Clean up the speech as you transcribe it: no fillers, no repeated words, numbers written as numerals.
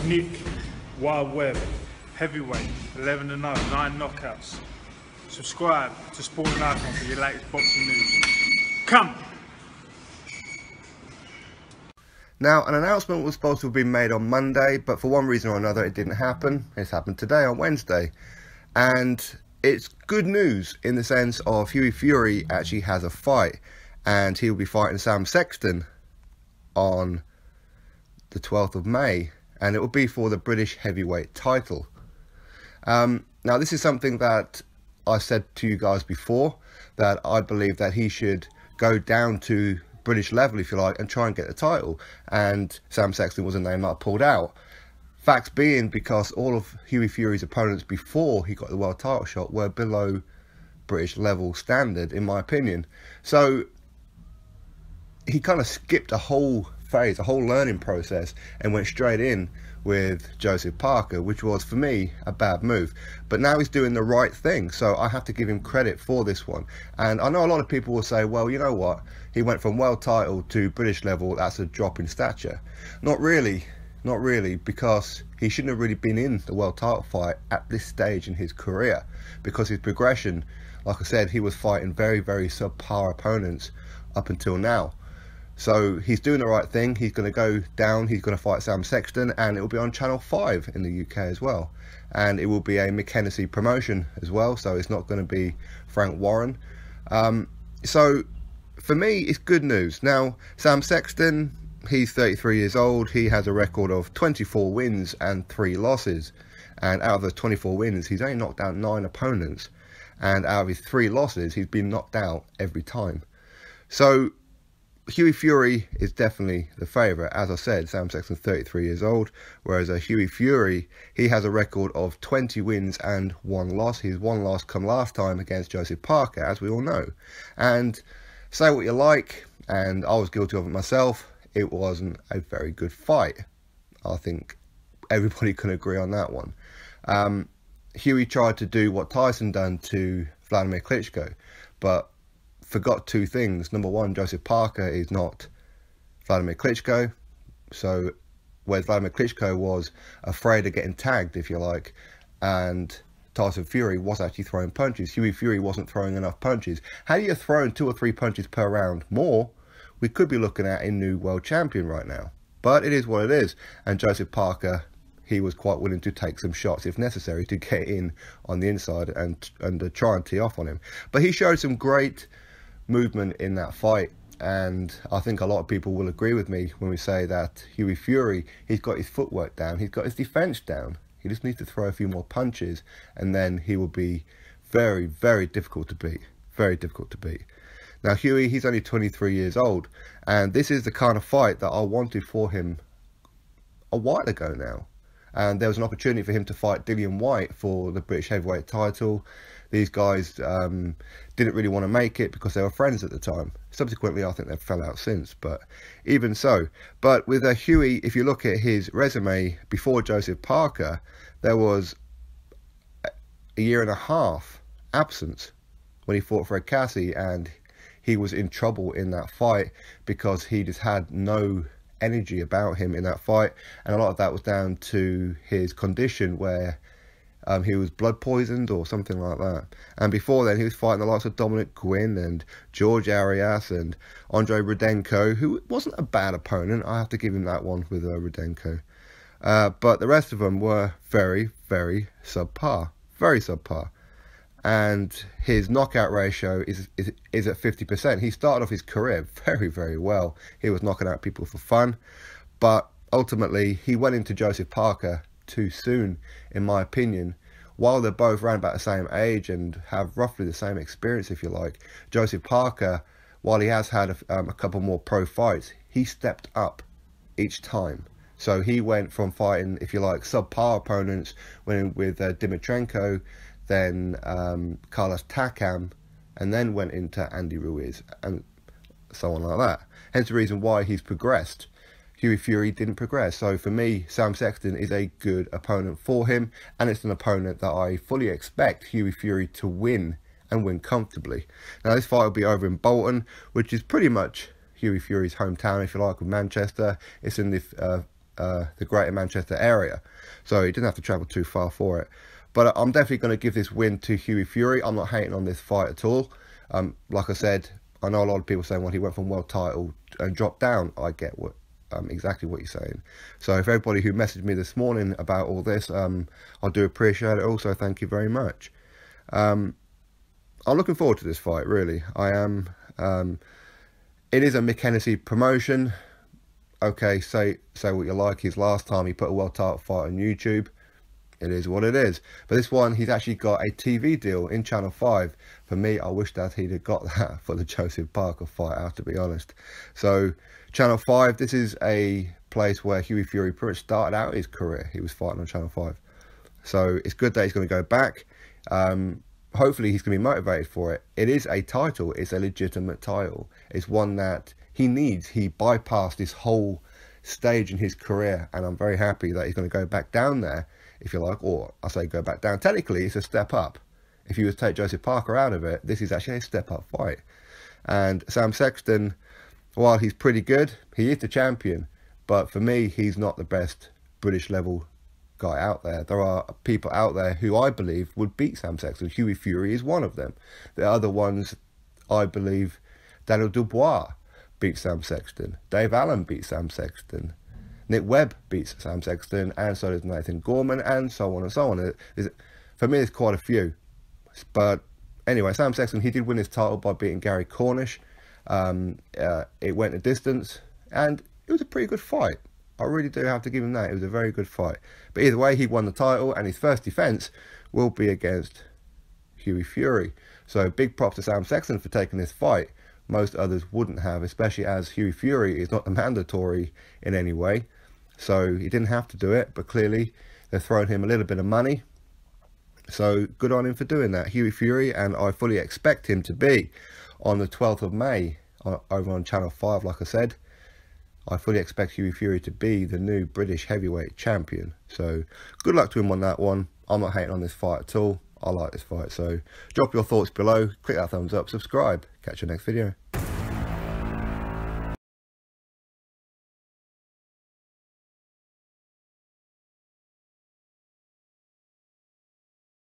Nick, Wild Web, Heavyweight, 11-0, 9 knockouts. Subscribe to Sporting Icon for your latest boxing news. Come! Now, an announcement was supposed to have been made on Monday, but for one reason or another it didn't happen. It's happened today on Wednesday. And it's good news in the sense of Hughie Fury actually has a fight. And he'll be fighting Sam Sexton on the 12th of May. And it will be for the British heavyweight title. Now, this is something that I said to you guys before, that I believe that he should go down to British level, if you like, and try and get the title. And Sam Sexton was a name that I pulled out. Facts being, because all of Hughie Fury's opponents before he got the world title shot were below British level standard, in my opinion. So he kind of skipped a whole phase, a whole learning process, and went straight in with Joseph Parker, which was, for me, a bad move. But now he's doing the right thing, so I have to give him credit for this one. And I know a lot of people will say, well, you know what, he went from world title to British level, that's a drop in stature. Not really, because he shouldn't have really been in the world title fight at this stage in his career, because his progression, like I said, he was fighting very, very subpar opponents up until now. So he's doing the right thing. He's going to go down, he's going to fight Sam Sexton, and it will be on Channel 5 in the UK as well. And it will be a Mick Hennessy promotion as well, so it's not going to be Frank Warren. So for me, it's good news. Now, Sam Sexton, he's 33 years old. He has a record of 24 wins and 3 losses. And out of those 24 wins, he's only knocked out 9 opponents. And out of his 3 losses, he's been knocked out every time. So Hughie Fury is definitely the favourite. As I said, Sam Sexton's 33 years old, whereas Hughie Fury, he has a record of 20 wins and 1 loss. His 1 loss come last time against Joseph Parker, as we all know. And say what you like, and I was guilty of it myself, it wasn't a very good fight. I think everybody can agree on that one. Hughie tried to do what Tyson done to Vladimir Klitschko, but forgot 2 things. Number one, Joseph Parker is not Vladimir Klitschko. So whereas Vladimir Klitschko was afraid of getting tagged, if you like, and Tyson Fury was actually throwing punches, Hughie Fury wasn't throwing enough punches. Had he thrown 2 or 3 punches per round more, we could be looking at a new world champion right now. But it is what it is. And Joseph Parker, he was quite willing to take some shots if necessary to get in on the inside and try and tee off on him. But he showed some great movement in that fight, and I think a lot of people will agree with me when we say that Hughie Fury, he's got his footwork down, he's got his defense down. He just needs to throw a few more punches, and then he will be very, very difficult to beat. Very difficult to beat. Now Hughie, he's only 23 years old, and this is the kind of fight that I wanted for him a while ago now. And there was an opportunity for him to fight Dillian Whyte for the British heavyweight title. These guys didn't really want to make it because they were friends at the time. Subsequently, I think they've fell out since, but even so. But with Hughie, if you look at his resume before Joseph Parker, there was a year and a half absence when he fought Fred Cassie, and he was in trouble in that fight because he just had no energy about him in that fight, and a lot of that was down to his condition where he was blood poisoned or something like that. And before then, he was fighting the likes of Dominic Gwynn and George Arias and Andre Rudenko, who wasn't a bad opponent. I have to give him that one with Rudenko. But the rest of them were very, very subpar. Very subpar. And his knockout ratio is at 50%. He started off his career very, very well. He was knocking out people for fun. But ultimately, he went into Joseph Parker too soon, in my opinion. While they're both around about the same age and have roughly the same experience, if you like, Joseph Parker, while he has had a couple more pro fights, he stepped up each time. So he went from fighting, if you like, subpar opponents, went in with Dimitrenko, then Carlos Takam, and then went into Andy Ruiz, and so on like that. Hence the reason why he's progressed. Hughie Fury didn't progress. So for me, Sam Sexton is a good opponent for him, and it's an opponent that I fully expect Hughie Fury to win, and win comfortably. Now this fight will be over in Bolton, which is pretty much Hughie Fury's hometown, if you like, with Manchester. It's in the the Greater Manchester area, so he didn't have to travel too far for it. But I'm definitely going to give this win to Hughie Fury. I'm not hating on this fight at all. Like I said, I know a lot of people saying, well, he went from world title and dropped down. I get exactly what you're saying. So if everybody who messaged me this morning about all this, I do appreciate it. Also, thank you very much. I'm looking forward to this fight, really. I am. It is a Mick Hennessy promotion. Okay, say what you like. His last time he put a world title fight on YouTube. It is what it is. But this one, he's actually got a TV deal in Channel 5. For me, I wish that he'd have got that for the Joseph Parker fight, I have to be honest. So, Channel 5, this is a place where Hughie Fury pretty much started out his career. He was fighting on Channel 5. So, it's good that he's going to go back. Hopefully, he's going to be motivated for it. It is a title. It's a legitimate title. It's one that he needs. He bypassed this whole stage in his career, and I'm very happy that he's going to go back down there, if you like, or I say go back down. Technically, it's a step up. If you were to take Joseph Parker out of it, this is actually a step up fight. And Sam Sexton, while he's pretty good, he is the champion. But for me, he's not the best British level guy out there. There are people out there who I believe would beat Sam Sexton. Hughie Fury is one of them. The other ones, I believe, Daniel Dubois beats Sam Sexton. Dave Allen beats Sam Sexton. Nick Webb beats Sam Sexton, and so does Nathan Gorman, and so on and so on. For me, there's quite a few. But anyway, Sam Sexton, he did win his title by beating Gary Cornish. It went a distance, and it was a pretty good fight. I really do have to give him that. It was a very good fight. But either way, he won the title, and his first defence will be against Hughie Fury. So big props to Sam Sexton for taking this fight. Most others wouldn't have, especially as Hughie Fury is not mandatory in any way. So he didn't have to do it, but clearly they're throwing him a little bit of money. So good on him for doing that, Hughie Fury, and I fully expect him to be on the 12th of May over on Channel 5, like I said. I fully expect Hughie Fury to be the new British heavyweight champion. So good luck to him on that one. I'm not hating on this fight at all. I like this fight. So drop your thoughts below, click that thumbs up, subscribe. Catch you next video.